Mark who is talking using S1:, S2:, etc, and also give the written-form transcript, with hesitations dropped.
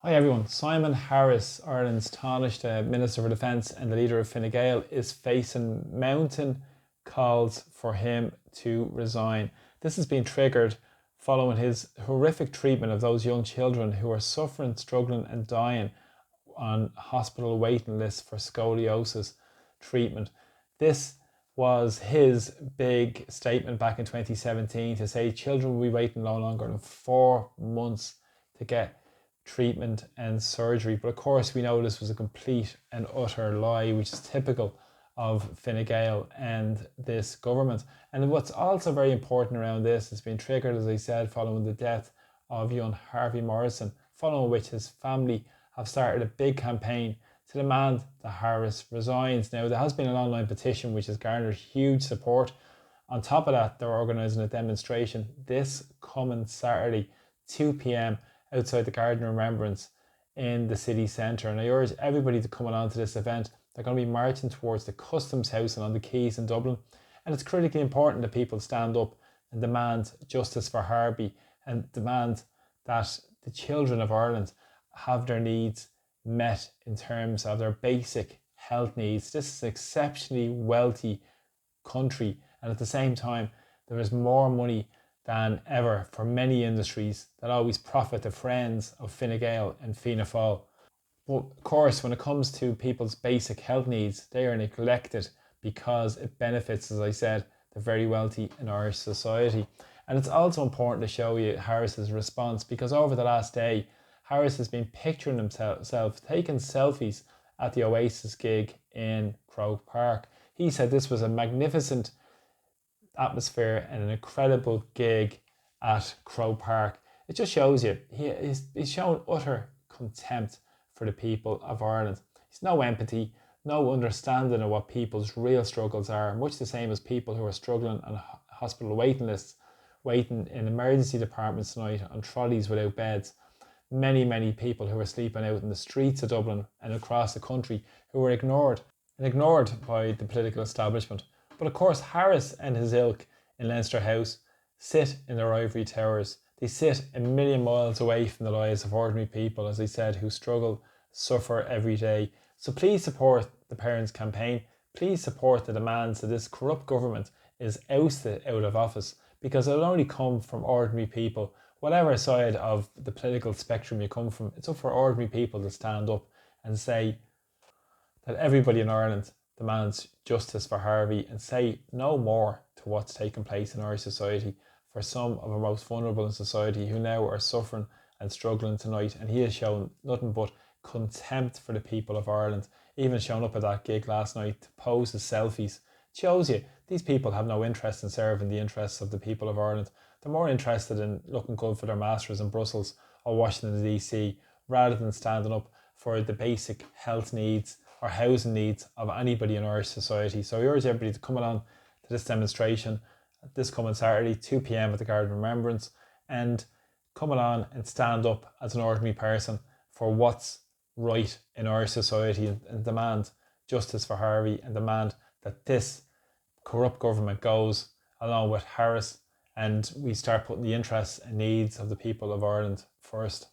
S1: Hi everyone. Simon Harris, Ireland's Taoiseach, Minister for Defence and the leader of Fine Gael, is facing mounting calls for him to resign. This has been triggered following his horrific treatment of those young children who are suffering, struggling and dying on hospital waiting lists for scoliosis treatment. This was his big statement back in 2017 to say children will be waiting no longer than 4 months to get treatment and surgery. But of course, we know this was a complete and utter lie, which is typical of Fine Gael and this government. And what's also very important around this has been triggered, as I said, following the death of young Harvey Morrison, following which his family have started a big campaign to demand that Harris resigns. Now, there has been an online petition which has garnered huge support. On top of that, they're organising a demonstration this coming Saturday, 2 p.m, outside the Garden of Remembrance in the city centre. And I urge everybody to come along to this event. They're going to be marching towards the Customs House and on the quays in Dublin. And it's critically important that people stand up and demand justice for Harvey and demand that the children of Ireland have their needs met in terms of their basic health needs. This is an exceptionally wealthy country, and at the same time, there is more money than ever for many industries that always profit the friends of Fine Gael and Fianna Fáil. But of course, when it comes to people's basic health needs, they are neglected because it benefits, as I said, the very wealthy in Irish society. And it's also important to show you Harris's response, because over the last day, Harris has been picturing himself taking selfies at the Oasis gig in Croke Park. He said this was a magnificent atmosphere and an incredible gig at Croke Park. It just shows you he's shown utter contempt for the people of Ireland. He's no empathy, no understanding of what people's real struggles are, much the same as people who are struggling on hospital waiting lists, waiting in emergency departments tonight on trolleys without beds. Many people who are sleeping out in the streets of Dublin and across the country who were ignored by the political establishment. But of course, Harris and his ilk in Leinster House sit in their ivory towers. They sit a million miles away from the lives of ordinary people, as I said, who struggle, suffer every day. So please support the Parents' Campaign. Please support the demands that this corrupt government is ousted out of office, because it'll only come from ordinary people. Whatever side of the political spectrum you come from, it's up for ordinary people to stand up and say that everybody in Ireland demands justice for Harvey and say no more to what's taking place in our society for some of our most vulnerable in society who now are suffering and struggling tonight. And he has shown nothing but contempt for the people of Ireland, even showing up at that gig last night to pose his selfies. It shows you these people have no interest in serving the interests of the people of Ireland. They're more interested in looking good for their masters in Brussels or Washington DC, rather than standing up for the basic health needs or housing needs of anybody in Irish society. So I urge everybody to come along to this demonstration this coming Saturday, 2 p.m. at the Garden of Remembrance, and come along and stand up as an ordinary person for what's right in Irish society, and demand justice for Harvey and demand that this corrupt government goes along with Harris and we start putting the interests and needs of the people of Ireland first.